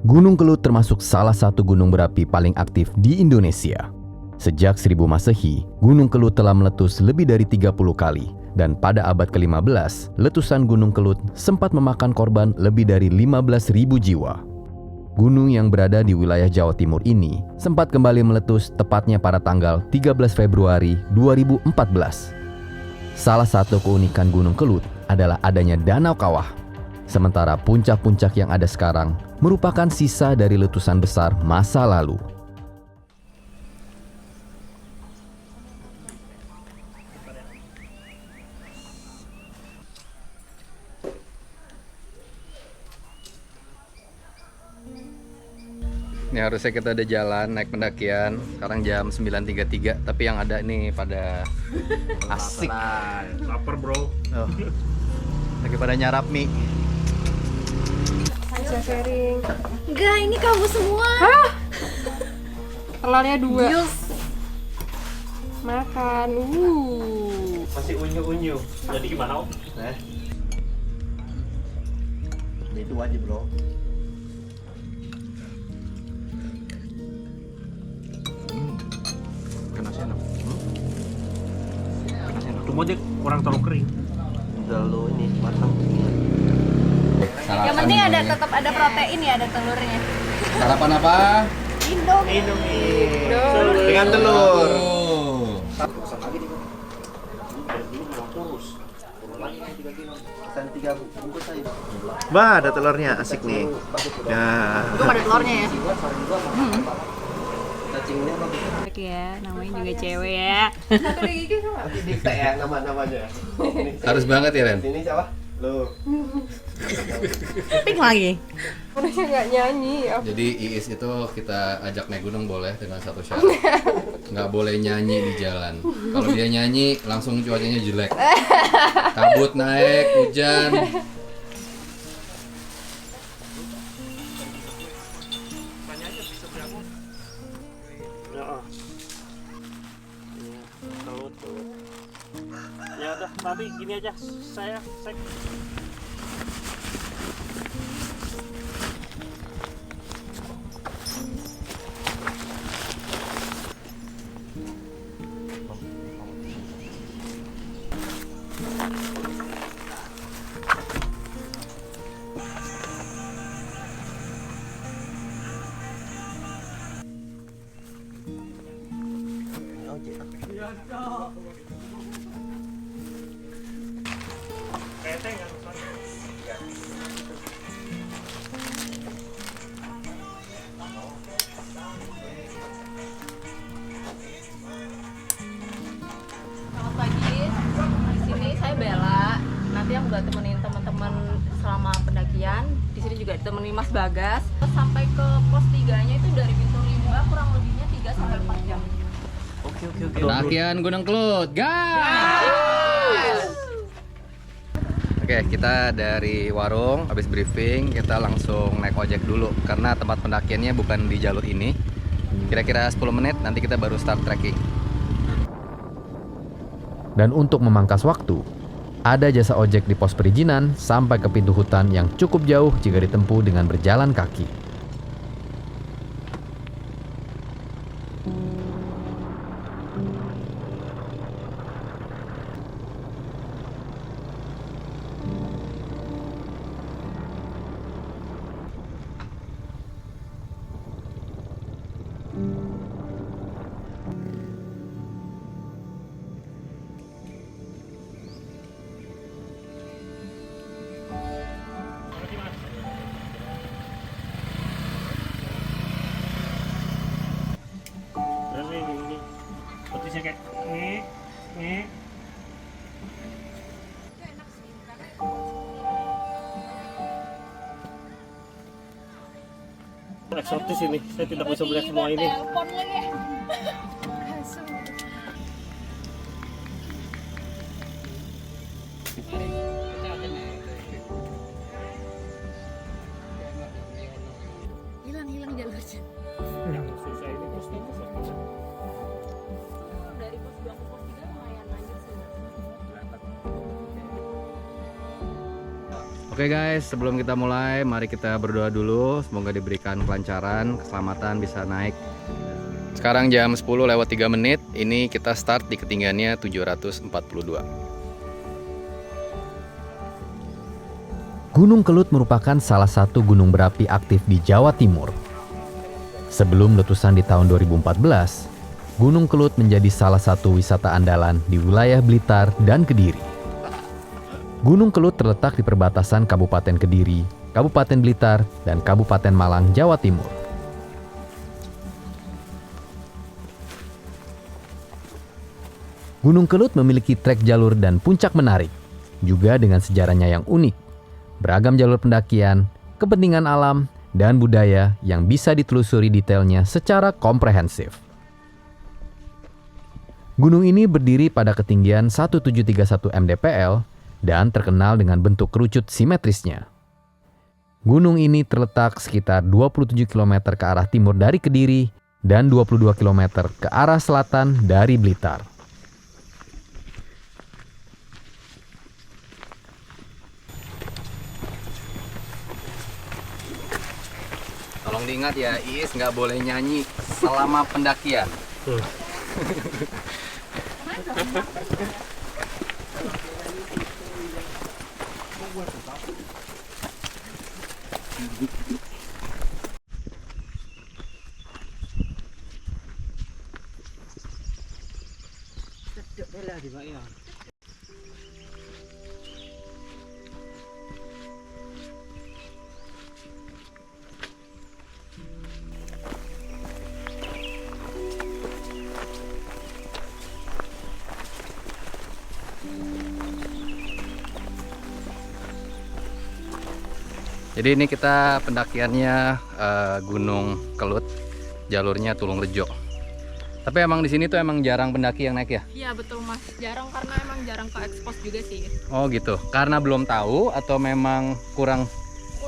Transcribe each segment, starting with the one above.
Gunung Kelut termasuk salah satu gunung berapi paling aktif di Indonesia. Sejak 1000 Masehi, Gunung Kelut telah meletus lebih dari 30 kali. Dan pada abad ke-15, letusan Gunung Kelut sempat memakan korban lebih dari 15.000 jiwa. Gunung yang berada di wilayah Jawa Timur ini sempat kembali meletus tepatnya pada tanggal 13 Februari 2014. Salah satu keunikan Gunung Kelut adalah adanya danau kawah. Sementara puncak-puncak yang ada sekarang merupakan sisa dari letusan besar masa lalu. Ini harusnya kita udah jalan naik pendakian. Sekarang jam 9.33, tapi yang ada ini pada asik. Lapar bro. Oh, lagi pada nyarap mie. Aja sharing. Enggak, ini kamu semua. Telurnya 2. Yus. Makan. Masih unyu-unyu. Jadi gimana om? Itu aja bro. Kenasnya enak. Cuma aja kurang terlalu kering. Terlalu ini matang. Yang penting tetap ada protein ya, ada telurnya. Sarapan apa? Indomie. Dengan telur. Wah, ada telurnya, asik nih. Ya. Itu ada telurnya ya. Ya, namanya juga cewek ya. Satu lagi gitu nggak? Dikte ya nama-namanya. Harus banget ya, Ren? Ini siapa? Lu. Pink lagi. Orangnya nggak nyanyi. Jadi Iis itu kita ajak naik gunung boleh dengan satu syarat. Nggak boleh nyanyi di jalan. Kalau dia nyanyi langsung cuacanya jelek. Kabut naik, hujan. Ya udah, nanti gini aja saya cek. Selamat pagi. Di sini saya Bella. Nanti yang buat temenin teman-teman selama pendakian. Di sini juga ditemani Mas Bagas. Sampai ke pos 3-nya itu dari pintu 5 kurang lebihnya 3 sampai 4 jam. Oke. Pendakian Gunung Kelut, guys! Oke, kita dari warung habis briefing, kita langsung naik ojek dulu karena tempat pendakiannya bukan di jalur ini. Kira-kira 10 menit nanti kita baru start trekking. Dan untuk memangkas waktu, ada jasa ojek di pos perizinan sampai ke pintu hutan yang cukup jauh jika ditempuh dengan berjalan kaki. Terus ini. Petisnya kayak nih. Eksotis ini, saya tidak bisa melihat semua ini. Telepon lagi. Hilang jalurnya. Yang susah ini terus. Dari pos 2 ke pos 3 lumayan lanjut sih. Oke guys, sebelum kita mulai, mari kita berdoa dulu. Semoga diberikan kelancaran, keselamatan, bisa naik. Sekarang jam 10:03. Ini kita start di ketinggiannya 742. Gunung Kelut merupakan salah satu gunung berapi aktif di Jawa Timur. Sebelum letusan di tahun 2014, Gunung Kelut menjadi salah satu wisata andalan di wilayah Blitar dan Kediri. Gunung Kelut terletak di perbatasan Kabupaten Kediri, Kabupaten Blitar, dan Kabupaten Malang, Jawa Timur. Gunung Kelut memiliki trek jalur dan puncak menarik, juga dengan sejarahnya yang unik. Beragam jalur pendakian, kepentingan alam, dan budaya yang bisa ditelusuri detailnya secara komprehensif. Gunung ini berdiri pada ketinggian 1731 mdpl dan terkenal dengan bentuk kerucut simetrisnya. Gunung ini terletak sekitar 27 km ke arah timur dari Kediri dan 22 km ke arah selatan dari Blitar. Tolong diingat ya, Iis nggak boleh nyanyi selama pendakian. Jadi ini kita pendakiannya Gunung Kelut, jalurnya Tulungrejo. Tapi emang di sini tuh emang jarang pendaki yang naik ya? Iya betul Mas, jarang karena emang jarang ke expose juga sih. Oh gitu, karena belum tahu atau memang kurang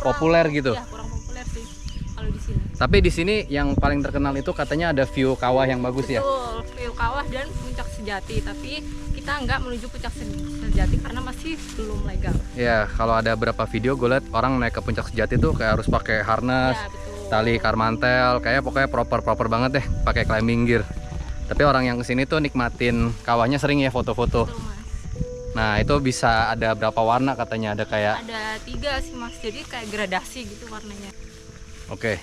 populer gitu? Iya kurang populer sih kalau di sini. Tapi di sini yang paling terkenal itu katanya ada view kawah yang bagus ya? Betul, view kawah dan puncak sejati. Tapi kita nggak menuju puncak sejati karena masih belum legal. Ya, kalau ada beberapa video gue liat orang naik ke puncak sejati tuh kayak harus pakai harness, Ya, betul. tali karmantel, kayak pokoknya proper banget deh, pakai climbing gear. Tapi orang yang kesini tuh nikmatin kawahnya sering ya foto-foto. Betul Mas. Nah itu bisa ada berapa warna katanya, ada kayak. Ada 3 sih Mas, jadi kayak gradasi gitu warnanya. Oke,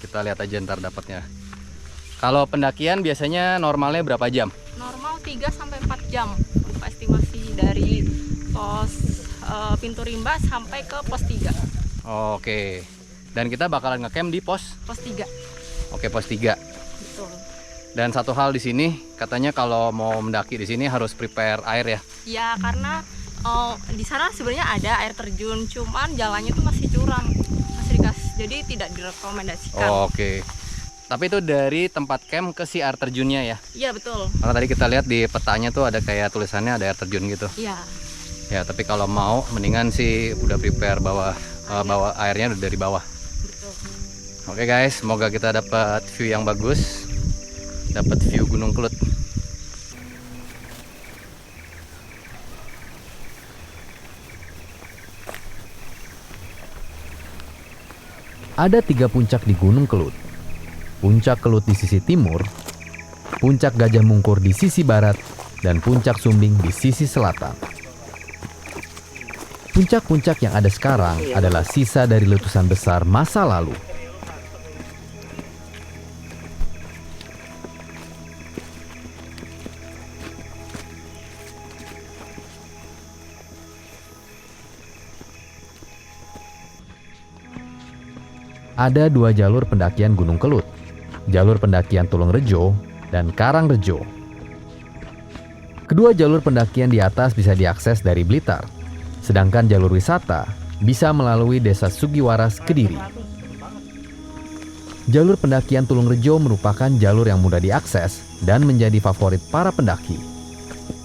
kita lihat aja ntar dapatnya. Kalau pendakian biasanya normalnya berapa jam? Normal 3-4 jam untuk estimasi dari pos pintu rimba sampai ke pos 3. Oke, dan kita bakalan ngecamp di pos. Pos 3. Oke, pos 3. Betul. Dan satu hal di sini, katanya kalau mau mendaki di sini harus prepare air ya? Ya karena di sana sebenarnya ada air terjun, cuman jalannya tuh masih curam, masih dikasih, jadi tidak direkomendasikan. Oke. Tapi itu dari tempat camp ke si air terjunnya ya? Iya betul. Karena tadi kita lihat di petanya tuh ada kayak tulisannya ada air terjun gitu. Iya. Ya, tapi kalau mau mendingan sih udah prepare bawa airnya udah dari bawah. Betul. Oke guys, semoga kita dapat view yang bagus. Dapat view Gunung Kelut. Ada 3 puncak di Gunung Kelut. Puncak Kelut di sisi timur, Puncak Gajah Mungkur di sisi barat, dan Puncak Sumbing di sisi selatan. Puncak-puncak yang ada sekarang adalah sisa dari letusan besar masa lalu. Ada 2 jalur pendakian Gunung Kelut, jalur pendakian Tulungrejo dan Karangrejo. Kedua jalur pendakian di atas bisa diakses dari Blitar, sedangkan jalur wisata bisa melalui Desa Sugiwaras, Kediri. Jalur pendakian Tulungrejo merupakan jalur yang mudah diakses dan menjadi favorit para pendaki.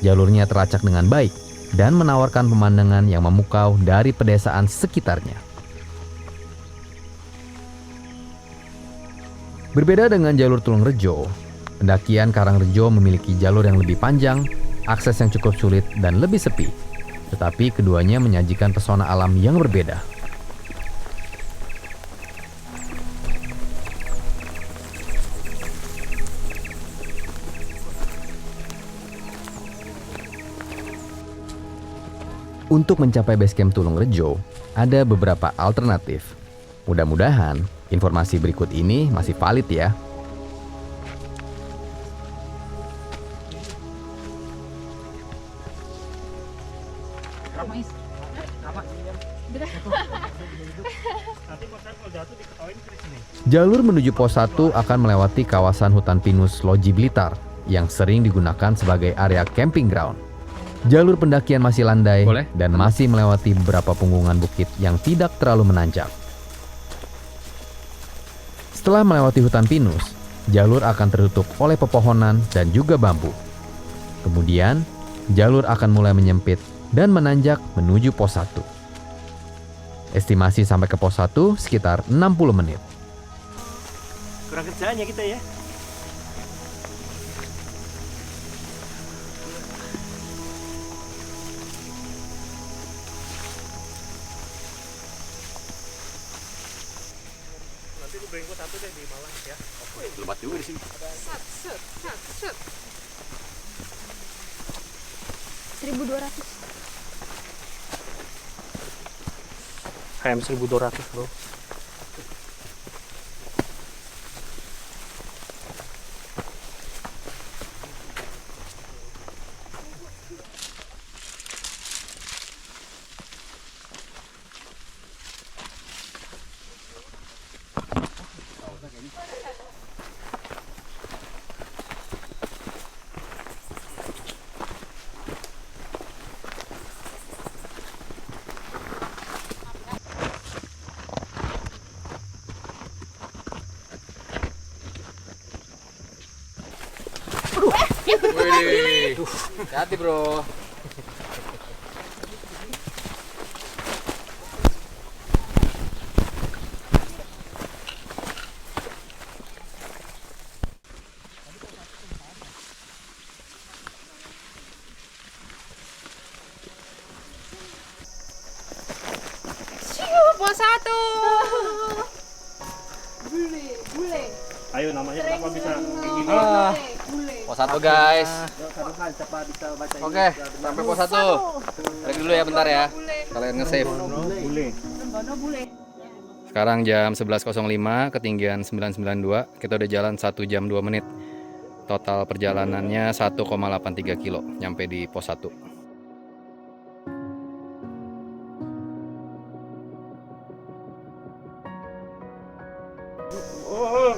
Jalurnya teracak dengan baik dan menawarkan pemandangan yang memukau dari pedesaan sekitarnya. Berbeda dengan jalur Tulungrejo, pendakian Karangrejo memiliki jalur yang lebih panjang, akses yang cukup sulit, dan lebih sepi. tetapi keduanya menyajikan pesona alam yang berbeda. Untuk mencapai base camp Tulung Rejo, ada beberapa alternatif. Mudah-mudahan informasi berikut ini masih valid ya. Jalur menuju pos 1 akan melewati kawasan hutan pinus Loji Blitar yang sering digunakan sebagai area camping ground. Jalur pendakian masih landai dan masih melewati beberapa punggungan bukit yang tidak terlalu menanjak. Setelah melewati hutan pinus, jalur akan tertutup oleh pepohonan dan juga bambu. Kemudian, jalur akan mulai menyempit dan menanjak menuju pos 1. Estimasi sampai ke pos 1 sekitar 60 menit. Kurang kerjaannya kita ya. Nanti lu bring gua satu deh di Malang ya. Lebat juga di sini. Set. 1.200. KM 1.200 bro. Wih, hati bro. Pos 1. Bule. Ayo namanya kenapa bisa kayak gini? Pos 1 guys. Oke, sampai pos 1. Break dulu ya bentar ya. Kalian nge-save. Bule. Sekarang jam 11.05, ketinggian 992. Kita udah jalan 1 jam 2 menit. Total perjalanannya 1,83 kilo nyampe di pos 1. Oh,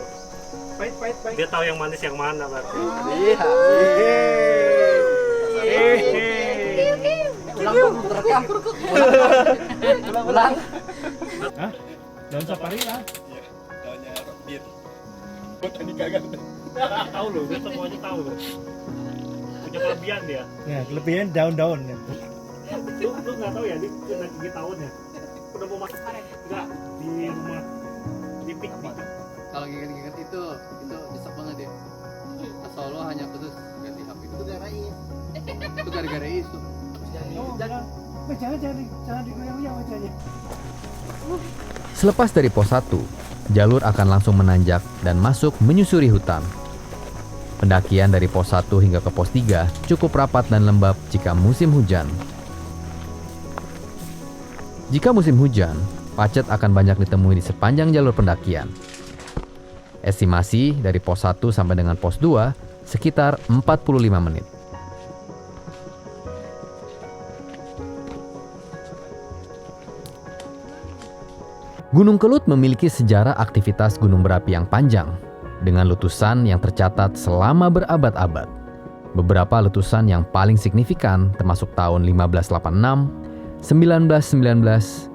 pahit. Dia tahu yang manis yang mana berarti. Iya. Ulang. Hah? Daun safari lah. Daunnya Robin. Tahu loh, dia semuanya tahu loh. Punya kelebihan dia. Ya, kelebihan daun-daunnya. Lu nggak tahu ya, dia kena gigi tahun ya. Udah mau masuk nggak di rumah di pik. Kalau gigit-gigit itu nyesek banget ya. Solo hanya khusus ganti HP itu gara-gara itu. Jangan digoyang-goyang wajahnya. Selepas dari pos 1, jalur akan langsung menanjak dan masuk menyusuri hutan. Pendakian dari pos 1 hingga ke pos 3 cukup rapat dan lembab jika musim hujan. Jika musim hujan, pacet akan banyak ditemui di sepanjang jalur pendakian. Estimasi dari pos 1 sampai dengan pos 2 sekitar 45 menit. Gunung Kelut memiliki sejarah aktivitas gunung berapi yang panjang, dengan letusan yang tercatat selama berabad-abad. Beberapa letusan yang paling signifikan termasuk tahun 1586, 1919,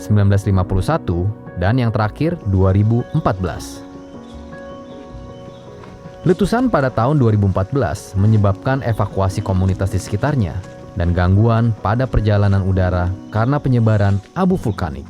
1951, dan yang terakhir 2014. Letusan pada tahun 2014 menyebabkan evakuasi komunitas di sekitarnya dan gangguan pada perjalanan udara karena penyebaran abu vulkanik.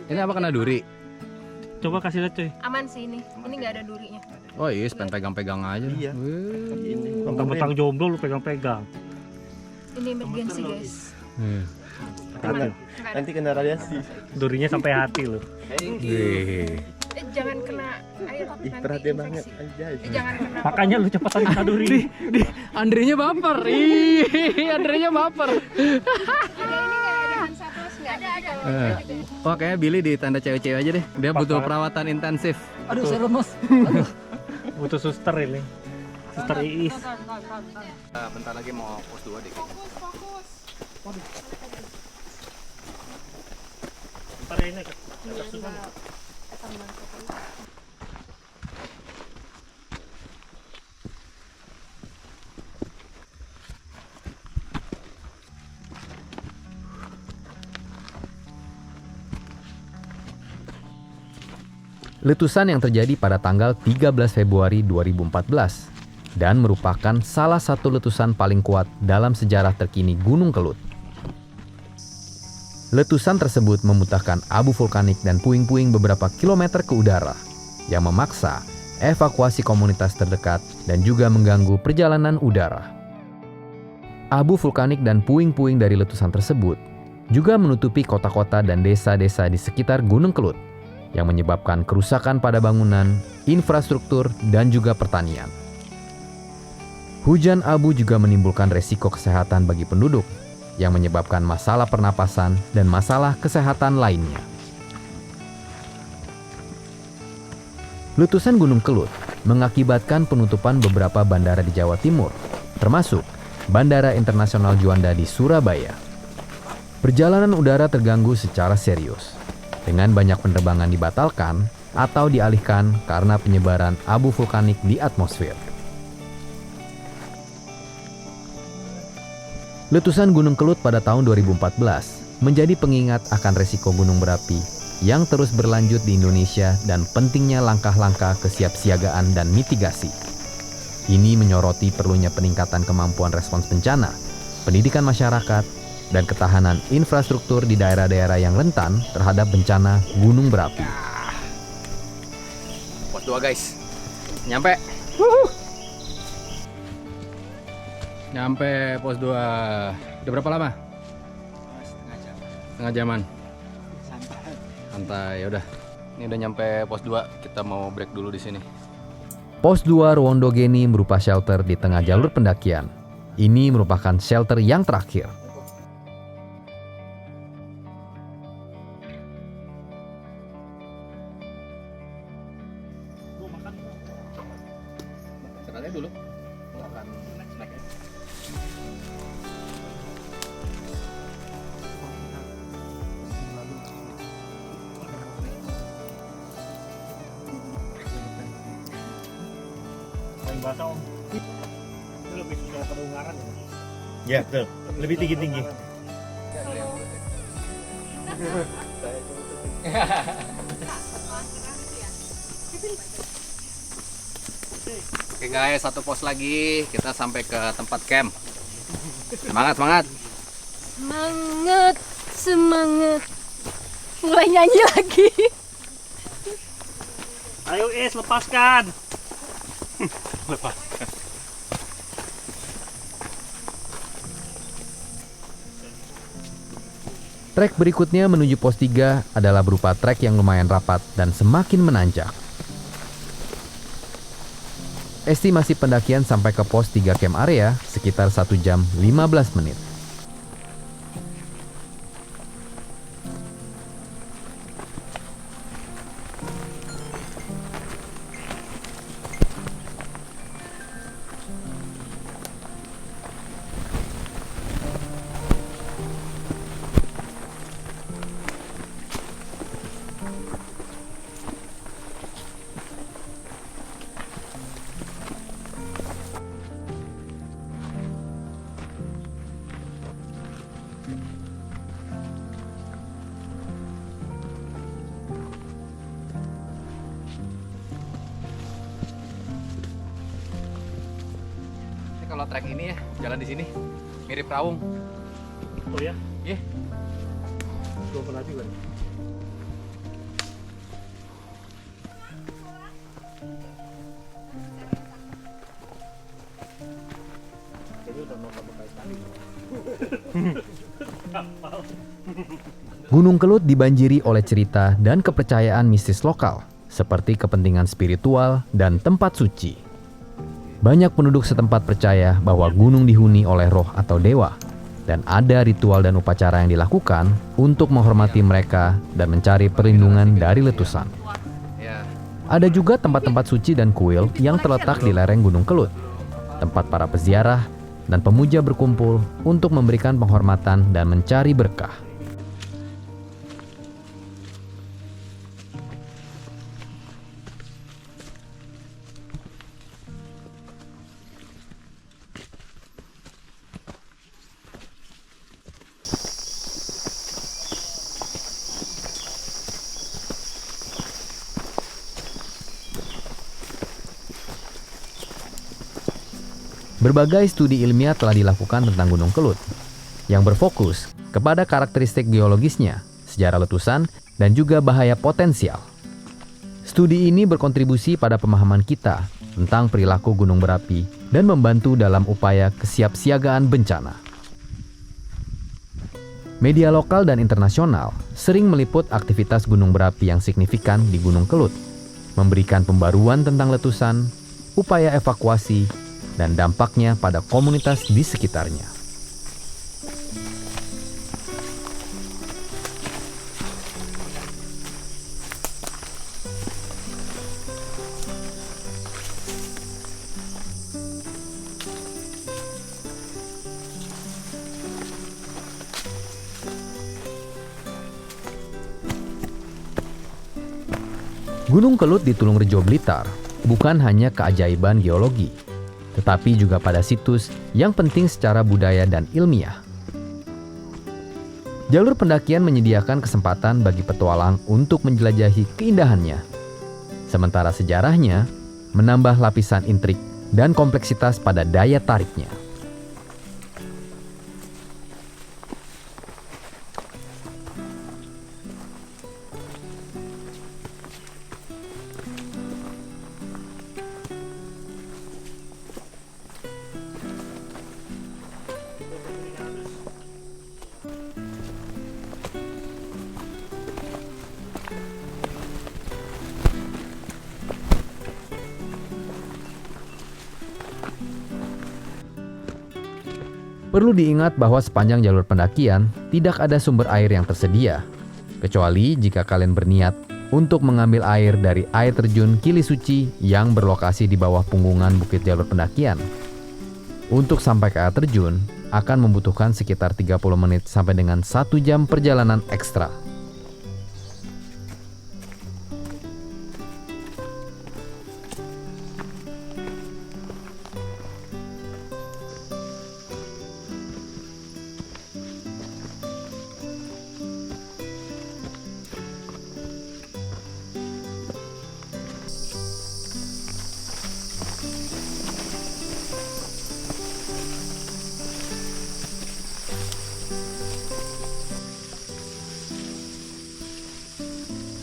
Ini apa kena duri? Coba kasih lihat cuy. Aman sih ini nggak ada durinya. Oh iya, pengen pegang-pegang aja. Iya. Ini. Mentang-mentang jomblo lu pegang-pegang. Ini emergency guys. Hati. Nanti kena radiasi. Durinya sampai hati lu. Jangan kena air Ih, nanti perhatian banget. infeksi. Anjay. Jangan kena. Makanya lu cepetan kena duri. Andrenya baper. Ih, Andrenya baper. Ada ini nggak ada hand sanitizer nggak? Ada. Oh, kayaknya Billy di tanda cewek-cewek aja deh. Dia butuh perawatan intensif. Aduh, saya lemes. Butuh suster ini. Suster Iis. Bentar lagi mau pos 2 deh. Bentar ini agak susah. Letusan yang terjadi pada tanggal 13 Februari 2014 dan merupakan salah satu letusan paling kuat dalam sejarah terkini Gunung Kelut. Letusan tersebut memuntahkan abu vulkanik dan puing-puing beberapa kilometer ke udara yang memaksa evakuasi komunitas terdekat dan juga mengganggu perjalanan udara. Abu vulkanik dan puing-puing dari letusan tersebut juga menutupi kota-kota dan desa-desa di sekitar Gunung Kelut yang menyebabkan kerusakan pada bangunan, infrastruktur, dan juga pertanian. Hujan abu juga menimbulkan resiko kesehatan bagi penduduk, yang menyebabkan masalah pernapasan dan masalah kesehatan lainnya. Letusan Gunung Kelut mengakibatkan penutupan beberapa bandara di Jawa Timur, termasuk Bandara Internasional Juanda di Surabaya. Perjalanan udara terganggu secara serius, dengan banyak penerbangan dibatalkan atau dialihkan karena penyebaran abu vulkanik di atmosfer. Letusan Gunung Kelut pada tahun 2014 menjadi pengingat akan resiko gunung berapi yang terus berlanjut di Indonesia dan pentingnya langkah-langkah kesiapsiagaan dan mitigasi. Ini menyoroti perlunya peningkatan kemampuan respons bencana, pendidikan masyarakat, dan ketahanan infrastruktur di daerah-daerah yang rentan terhadap bencana gunung berapi. Pos 2 guys, nyampe. Nyampe pos 2. Udah berapa lama? Setengah jaman. Santai, udah. Ini udah nyampe pos 2, kita mau break dulu di sini. Pos 2 Rwondogeni berupa shelter di tengah jalur pendakian. Ini merupakan shelter yang terakhir. Makannya dulu. Makan snack. Main bahasa om. Ini lebih susah kedengaran ya. Ya, betul. Lebih tinggi-tinggi. Oke guys, satu pos lagi. Kita sampai ke tempat camp. Semangat, semangat. Semangat, semangat. Mulai nyanyi lagi. Ayo Is, lepaskan. Lepaskan. Trek berikutnya menuju pos 3 adalah berupa trek yang lumayan rapat dan semakin menanjak. Estimasi pendakian sampai ke pos 3 camp area sekitar 1 jam 15 menit. Kalau trek ini ya, jalan di sini mirip Rawung. Oh ya? Iya. Belum pernah juga. Jadi udah mau kamu tadi. Gunung Kelut dibanjiri oleh cerita dan kepercayaan mistis lokal, seperti kepentingan spiritual dan tempat suci. Banyak penduduk setempat percaya bahwa gunung dihuni oleh roh atau dewa, dan ada ritual dan upacara yang dilakukan untuk menghormati mereka dan mencari perlindungan dari letusan. Ada juga tempat-tempat suci dan kuil yang terletak di lereng Gunung Kelut, tempat para peziarah dan pemuja berkumpul untuk memberikan penghormatan dan mencari berkah. Berbagai studi ilmiah telah dilakukan tentang Gunung Kelut, yang berfokus kepada karakteristik geologisnya, sejarah letusan, dan juga bahaya potensial. Studi ini berkontribusi pada pemahaman kita tentang perilaku gunung berapi dan membantu dalam upaya kesiapsiagaan bencana. Media lokal dan internasional sering meliput aktivitas gunung berapi yang signifikan di Gunung Kelut, memberikan pembaruan tentang letusan, upaya evakuasi, dan dampaknya pada komunitas di sekitarnya. Gunung Kelut di Tulungrejo, Blitar bukan hanya keajaiban geologi, tetapi juga pada situs yang penting secara budaya dan ilmiah. Jalur pendakian menyediakan kesempatan bagi petualang untuk menjelajahi keindahannya. Sementara sejarahnya menambah lapisan intrik dan kompleksitas pada daya tariknya. Perlu diingat bahwa sepanjang jalur pendakian tidak ada sumber air yang tersedia, kecuali jika kalian berniat untuk mengambil air dari air terjun Kili Suci yang berlokasi di bawah punggungan bukit jalur pendakian. Untuk sampai ke air terjun akan membutuhkan sekitar 30 menit sampai dengan 1 jam perjalanan ekstra.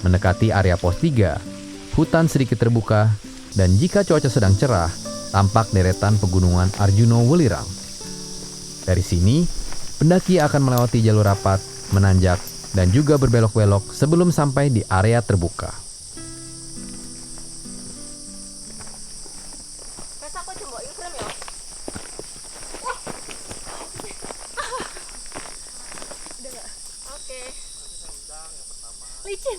Mendekati area pos 3, hutan sedikit terbuka, dan jika cuaca sedang cerah, tampak deretan pegunungan Arjuno Welirang. Dari sini, pendaki akan melewati jalur rapat, menanjak, dan juga berbelok-belok sebelum sampai di area terbuka. licin.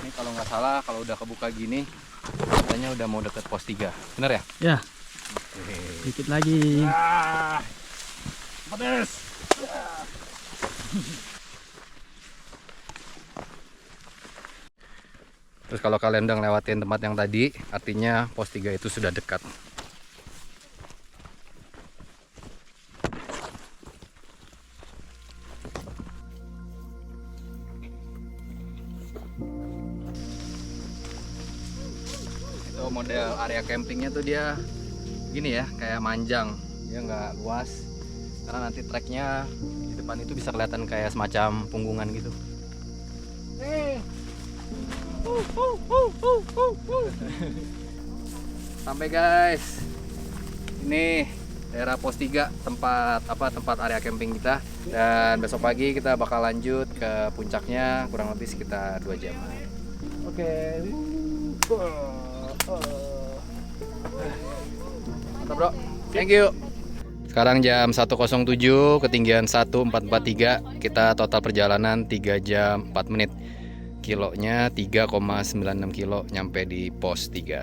Ini kalau nggak salah kalau udah kebuka gini katanya udah mau deket pos 3. Bener ya? Ya. Oke. Dikit lagi. Pedes. Terus kalau kalian udah ngelewatin tempat yang tadi, artinya pos 3 itu sudah dekat. Itu model area campingnya tuh dia gini ya, kayak manjang. Dia nggak luas, karena nanti treknya di depan itu bisa kelihatan kayak semacam punggungan gitu. Sampai guys, ini daerah pos 3 tempat area camping kita, dan besok pagi kita bakal lanjut ke puncaknya kurang lebih sekitar 2 jam. Oke. Mantap bro, thank you. Sekarang jam 1.07, ketinggian 1443, kita total perjalanan 3 jam 4 menit. Kilonya 3,96 kilo nyampe di pos 3.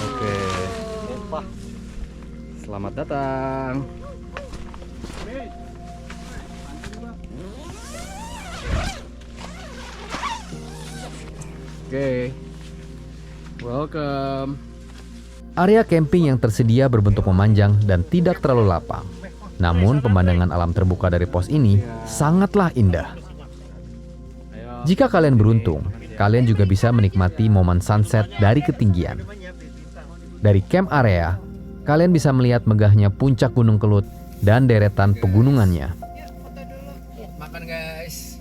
Oke. Selamat datang. Oke. Welcome. Area camping yang tersedia berbentuk memanjang dan tidak terlalu lapang. Namun pemandangan alam terbuka dari pos ini sangatlah indah. Jika kalian beruntung, kalian juga bisa menikmati momen sunset dari ketinggian. Dari camp area, kalian bisa melihat megahnya puncak Gunung Kelut dan deretan pegunungannya. Makan guys.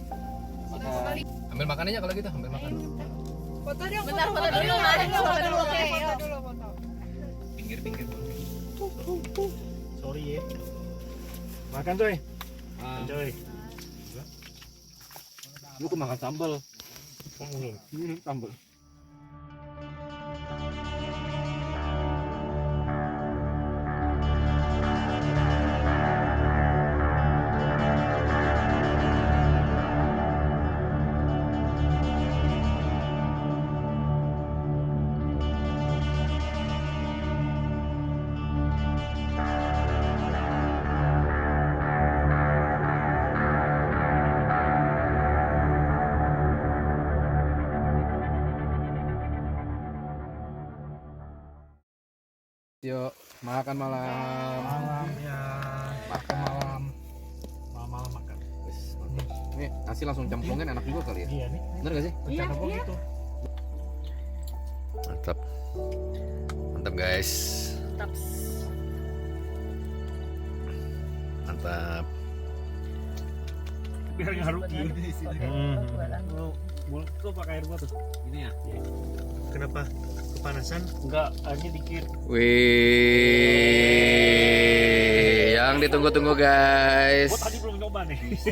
Ambil makanannya kalau gitu, ambil makan. Foto dong. Bentar, foto dulu. Foto dulu. Oke, Pinggir-pinggir. Sorry ya. Makan coy. Coy. Lu kemakan sambal. Sambal. Yuk, makan malam. Malam ya. Makan malam. Malam makan. Wis, mantap. Nih, nasi langsung cemplungin enak juga kali ya. Iya nih. Bener gak sih? Rencana gua gitu. Mantap. Mantap guys. Mantap. Biar nggak rugi. Mulut tuh pakai air gua tuh. Ini ya. Kenapa? Kepanasan? Enggak, airnya dikit. Wih, yang ditunggu-tunggu guys. Gua tadi belum nyoba nih. Nih.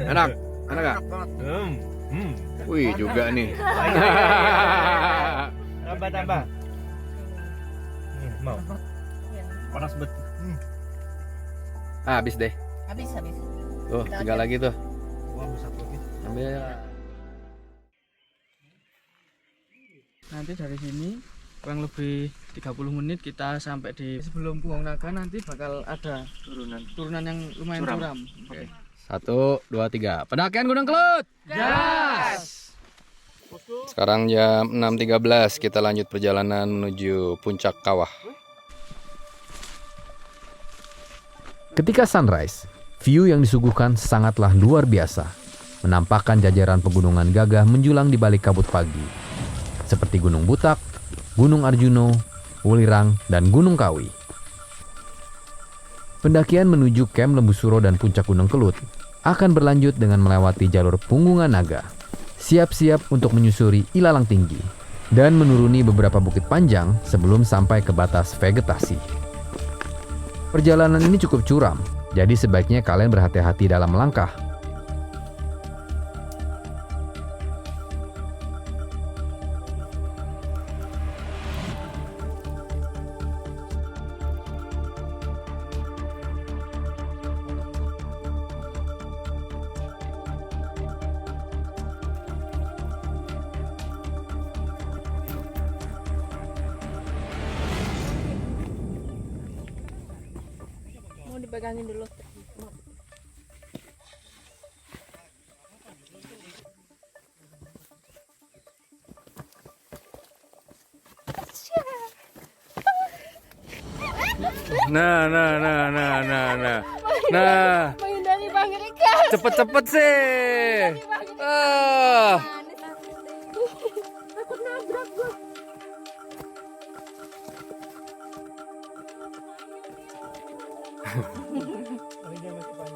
Enak, enak gak? Wih juga nih. Tambah. Mau? Panas bet. Habis deh. Habis. Tuh, tinggal lagi tuh. Gua ambil satu lagi. Ambil. Nanti dari sini kurang lebih 30 menit kita sampai di sebelum Puhong Naga, nanti bakal ada turunan yang lumayan curam. Oke. 1, 2, 3. Pendakian Gunung Kelut. Gas. Sekarang jam 6.13, kita lanjut perjalanan menuju puncak kawah. Ketika sunrise, view yang disuguhkan sangatlah luar biasa, menampakkan jajaran pegunungan gagah menjulang di balik kabut pagi, seperti Gunung Butak, Gunung Arjuno, Wulirang, dan Gunung Kawi. Pendakian menuju Camp Lembusuro dan Puncak Gunung Kelut akan berlanjut dengan melewati jalur Punggungan Naga. Siap-siap untuk menyusuri ilalang tinggi dan menuruni beberapa bukit panjang sebelum sampai ke batas vegetasi. Perjalanan ini cukup curam, jadi sebaiknya kalian berhati-hati dalam melangkah. Mau dipegangin dulu. Nah. Menghindari Bang Rika. Cepet-cepet sih. Ah. Takut nabrak gua.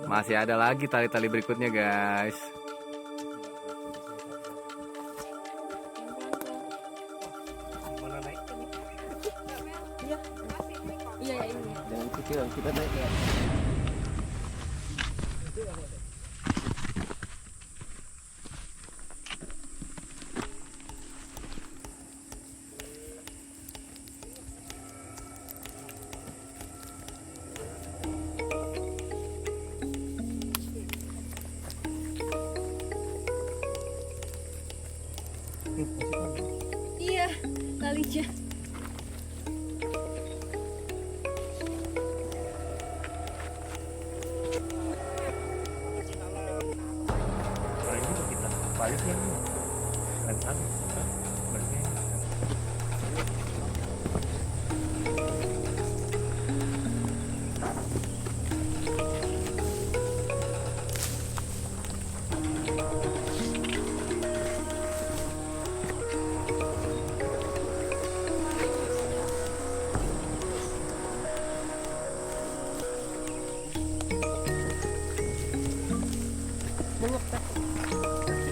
Masih ada lagi tali-tali berikutnya, guys. Iya ya ini. Jangan kecil, kita naik ya. Iya, talinya. Nah ini tuh kita baliknya nih. Rentan. Baliknya.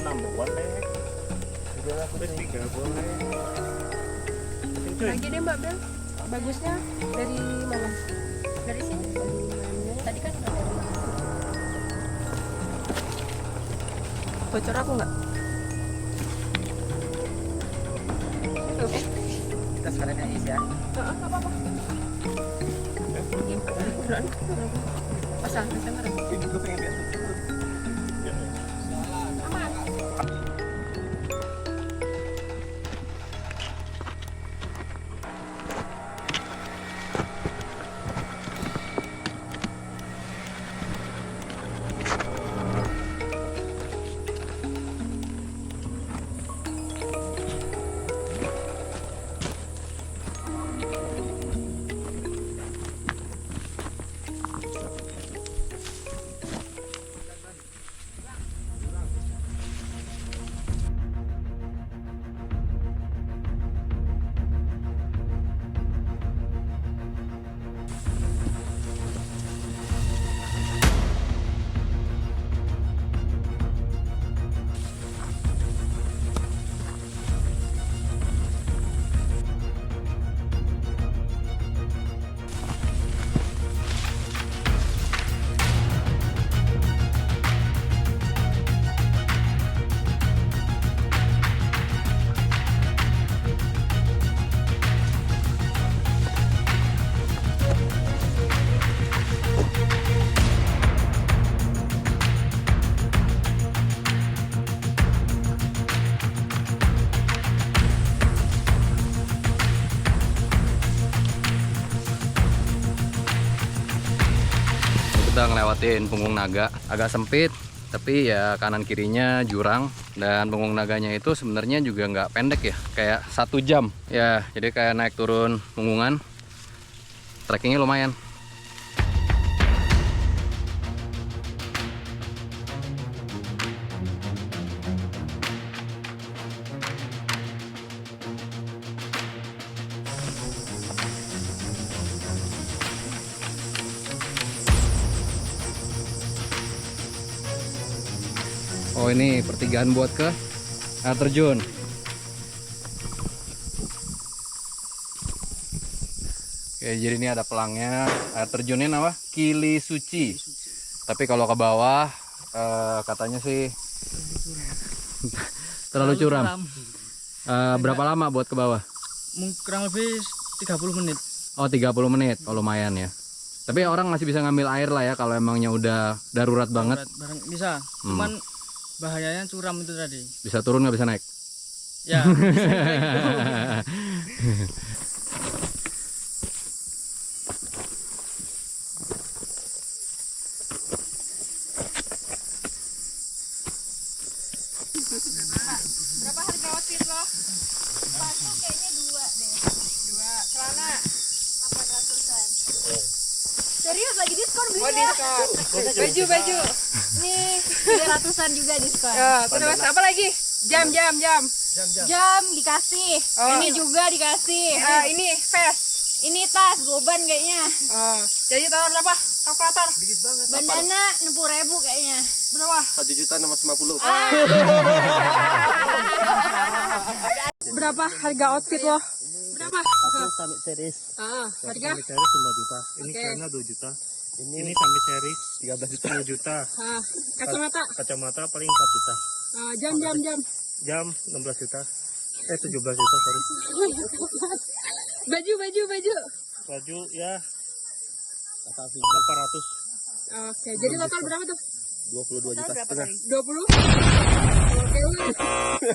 Nambah boleh. Terus 3 boleh. Lagi deh Mbak Bel. Bagusnya dari mana? Dari sini. Tadi kan udah dari. Bocor aku nggak? Kita sekalian isi ya. Nggak apa-apa. Pasang, pasang. Gue pengen lihat. Kita ngelewatin Punggung Naga, agak sempit tapi ya kanan kirinya jurang, dan Punggung Naganya itu sebenarnya juga nggak pendek ya, kayak 1 jam ya, jadi kayak naik turun punggungan, trekkingnya lumayan. Oh ini pertigaan buat ke air terjun. Oke, jadi ini ada pelangnya. Air terjunnya nama Kili Suci. Tapi kalau ke bawah katanya sih terlalu curam. Berapa lama buat ke bawah? Kurang lebih 30 menit. Oh 30 menit, oh lumayan ya. Tapi orang masih bisa ngambil air lah ya kalau emangnya udah darurat banget. Barang bisa, cuman bahayanya curam itu tadi. Bisa turun nggak bisa naik? Ya. Berapa harga outfit lo? Sepatu kayaknya 2 deh. 2. Celana 800-an. Serius lagi diskon belinya. Oh, diskon. Baju. Nih, 300-an juga diskon. Terus apa lagi? Jam dikasih. Ini juga dikasih. Ini vest. Ini tas Goban kayaknya. Jadi taruh berapa? Kalkulator. Dikit banget. Bandana 60.000 kayaknya. Berapa? 1.650.000. Berapa harga outfit lo? Berapa? Summit series. Harga? Summit series 5 juta. Ini celana 2 juta. Ini Summit series 13 juta. 10 juta. Kacamata? Kacamata paling 4 juta. Jam. Jam 16 juta. 17 juta, sorry. Baju. Baju ya 800. Oke, jadi total berapa tuh? 22 juta setengah. 20? Oke.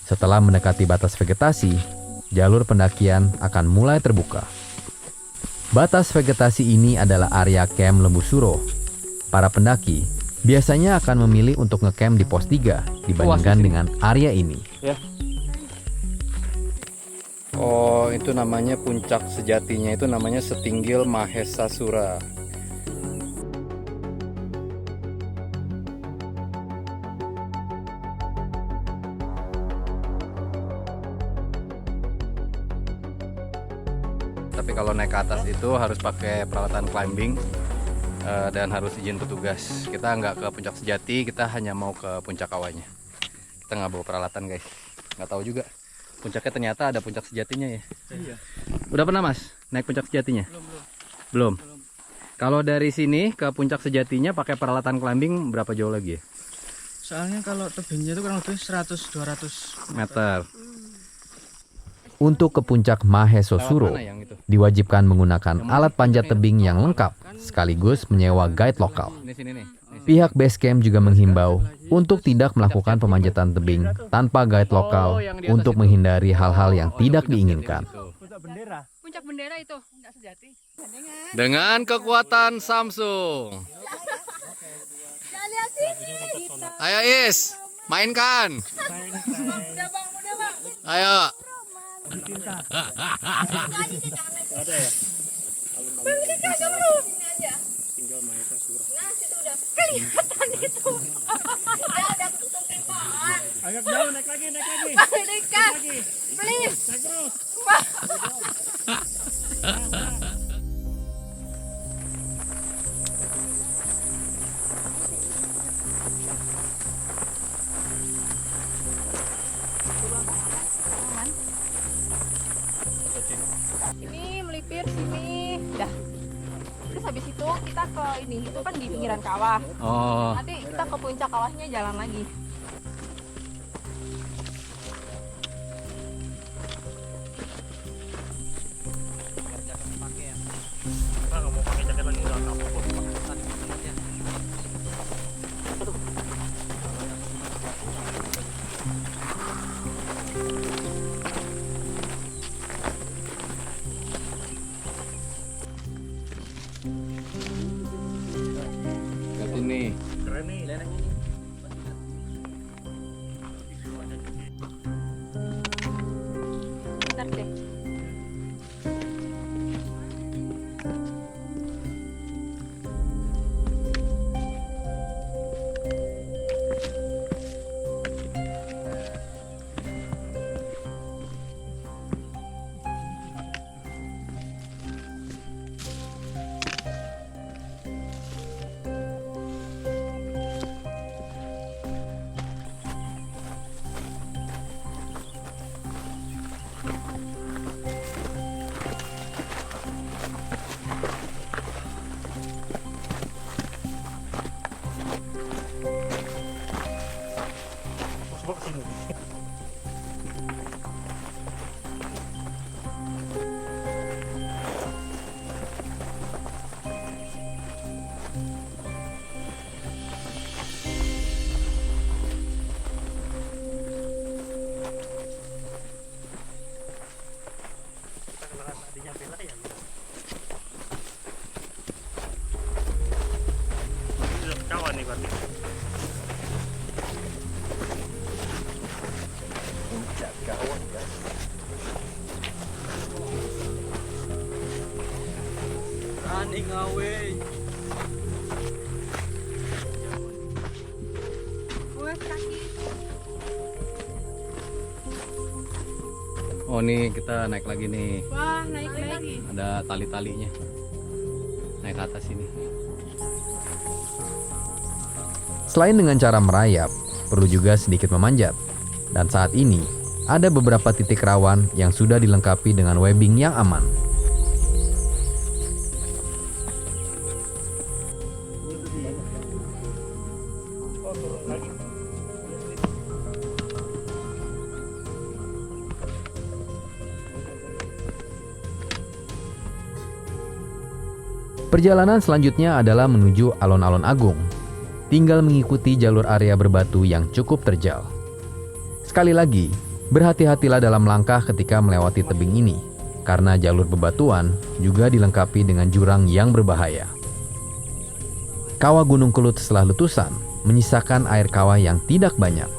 Setelah mendekati batas vegetasi, jalur pendakian akan mulai terbuka. Batas vegetasi ini adalah area camp Lembu Suro. Para pendaki biasanya akan memilih untuk ngecamp di pos 3 dibandingkan dengan area ini. Oh, itu namanya puncak sejatinya, itu namanya Setinggil Mahesasura. Tapi kalau naik ke atas itu harus pakai peralatan climbing dan harus izin petugas. Kita nggak ke puncak sejati, kita hanya mau ke puncak awalnya. Kita nggak bawa peralatan guys, nggak tahu juga. Puncaknya ternyata ada puncak sejatinya ya. Iya. Udah pernah mas naik puncak sejatinya? Belum. Kalau dari sini ke puncak sejatinya pakai peralatan climbing berapa jauh lagi ya? Soalnya kalau tebingnya itu kurang lebih 100-200 Meter. Untuk ke puncak Mahesasura, Mana yang itu? diwajibkan menggunakan alat panjat tebing yang lengkap, sekaligus menyewa guide lokal. Sini nih. Pihak base camp juga menghimbau untuk tidak melakukan pemanjatan tebing tanpa guide lokal untuk menghindari hal-hal yang tidak diinginkan. Puncak bendera itu enggak sejati. Dengan kekuatan Samsung. Ayo Is, mainkan. Ayo. Tinggal Mahesasura. Kelihatan itu. Ada tutup pohon. Agak jauh, naik lagi. Dekat. Please. Naik terus. Ini melipir sini. Dah. Terus habis itu kita ke ini, itu kan di pinggiran kawah. Oh, Nanti kita ke puncak kawahnya jalan lagi. Kita nggak mau pakai jaket lagi, nggak kapok. ke sini. Keren nih. Bentar deh. Coba kesini. Kita kenalan tadinya bela ya. Sudah kawan nih berarti. Running away. Oh, nih kita naik lagi nih. Wah, naik lagi. Ada tali-talinya. Naik ke atas ini. Selain dengan cara merayap, perlu juga sedikit memanjat. Dan saat ini, ada beberapa titik rawan yang sudah dilengkapi dengan webbing yang aman. Oh, turun lagi. Perjalanan selanjutnya adalah menuju alun-alun agung. Tinggal mengikuti jalur area berbatu yang cukup terjal. Sekali lagi, berhati-hatilah dalam langkah ketika melewati tebing ini, karena jalur bebatuan juga dilengkapi dengan jurang yang berbahaya. Kawah Gunung Kelut setelah letusan menyisakan air kawah yang tidak banyak.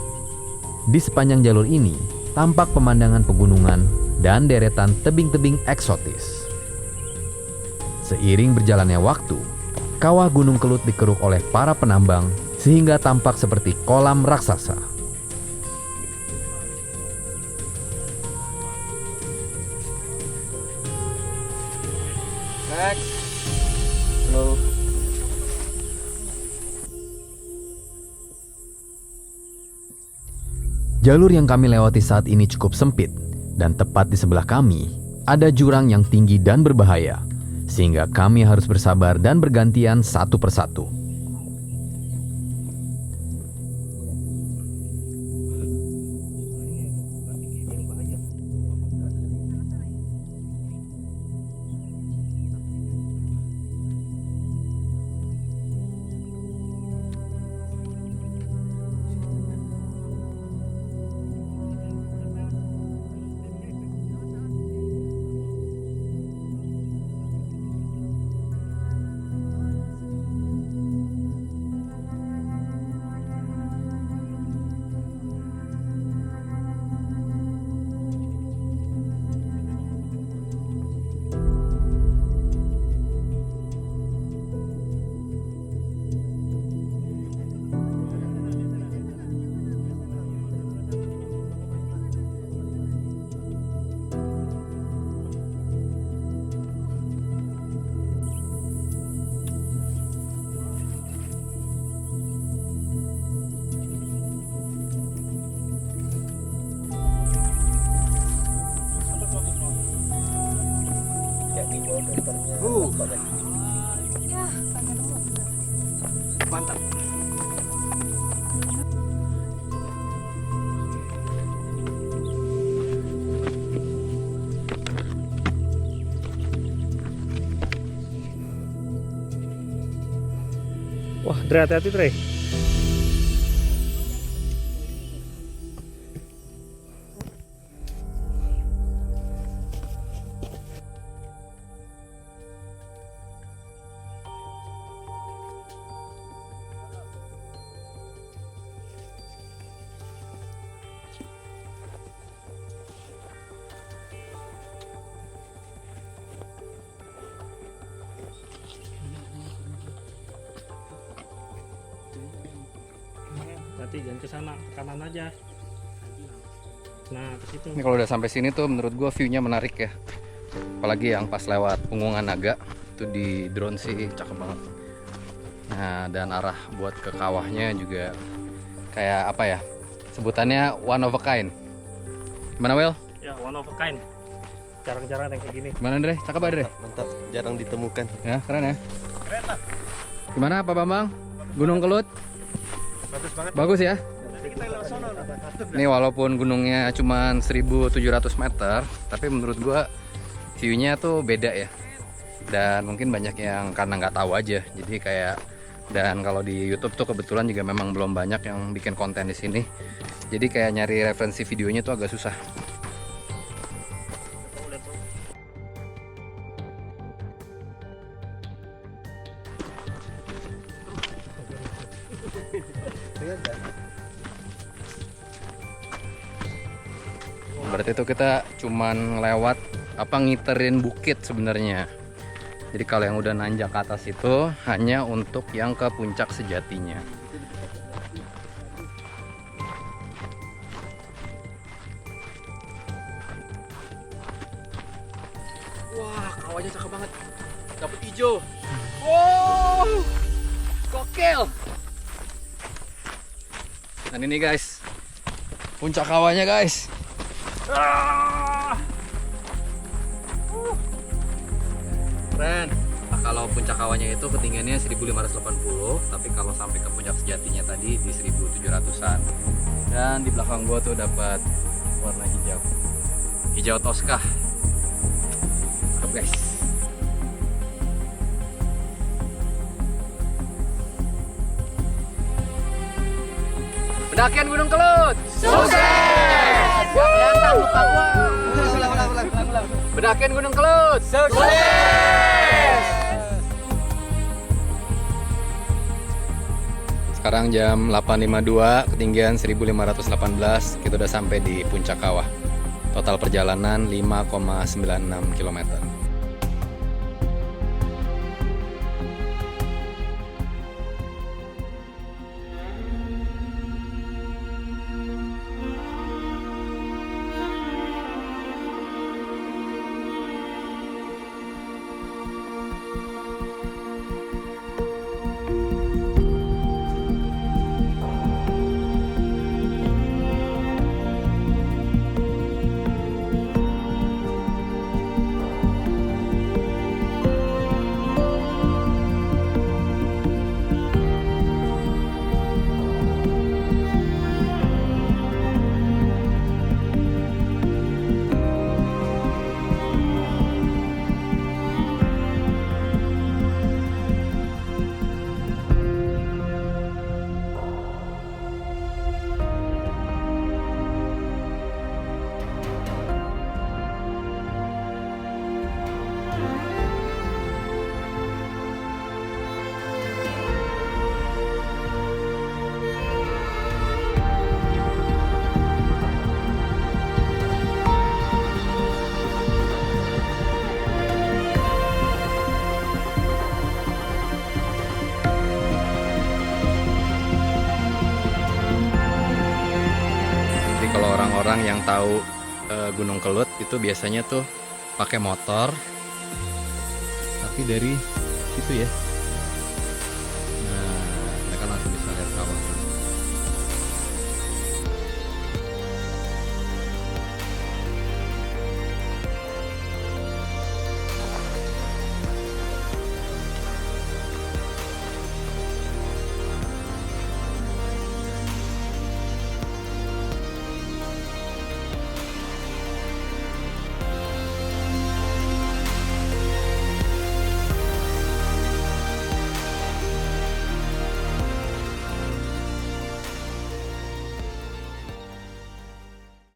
Di sepanjang jalur ini, tampak pemandangan pegunungan dan deretan tebing-tebing eksotis. Seiring berjalannya waktu, kawah Gunung Kelut dikeruk oleh para penambang sehingga tampak seperti kolam raksasa. Next. Halo. Jalur yang kami lewati saat ini cukup sempit, dan tepat di sebelah kami ada jurang yang tinggi dan berbahaya, sehingga kami harus bersabar dan bergantian satu persatu. mantap. Wah, Dre, hati-hati, Dre. Nanti jangan ke sana, ke kanan aja. Nah, ke situ. Ini kalau udah sampai sini tuh menurut gua view-nya menarik ya. Apalagi yang pas lewat Punggungan Naga itu di drone sih cakep banget. Nah, dan arah buat ke kawahnya juga kayak apa ya? Sebutannya one of a kind. Gimana, Wel? Ya, one of a kind. Jarang-jarang yang kayak gini. Gimana, Dre? Cakep Dre? Mantap, jarang ditemukan. Ya, keren ya. Keren lah. Gimana Pak Bambang? Gunung Kelut? Bagus banget. Bagus ya? Jadi kita lewat sono. Ini walaupun gunungnya cuma 1.700 meter, tapi menurut gua view-nya tuh beda ya. Dan mungkin banyak yang karena nggak tahu aja. Jadi kayak, dan kalau di YouTube tuh kebetulan juga memang belum banyak yang bikin konten di sini. Jadi kayak nyari referensi videonya tuh agak susah. Berarti itu kita cuman lewat ngiterin bukit sebenarnya. Jadi kalau yang udah nanjak ke atas itu hanya untuk yang ke puncak sejatinya. Wah, kawahnya cakep banget. Dapet hijau. Wow, gokil. Dan ini guys, puncak kawahnya guys. Keren. Nah, kalau puncak kawahnya itu ketinggiannya 1580, tapi kalau sampai ke puncak sejatinya tadi di 1700-an. Dan di belakang gua tuh dapat warna hijau. Hijau Tosca. Cakep guys. Pendakian Gunung Kelut. Sukses! Kelihatan muka gua. Pendakian Gunung Kelut. Sukses! Sekarang jam 8.52, ketinggian 1518, kita udah sampai di puncak kawah. Total perjalanan 5,96 km. Orang yang tahu Gunung Kelut itu biasanya tuh pakai motor, tapi dari situ ya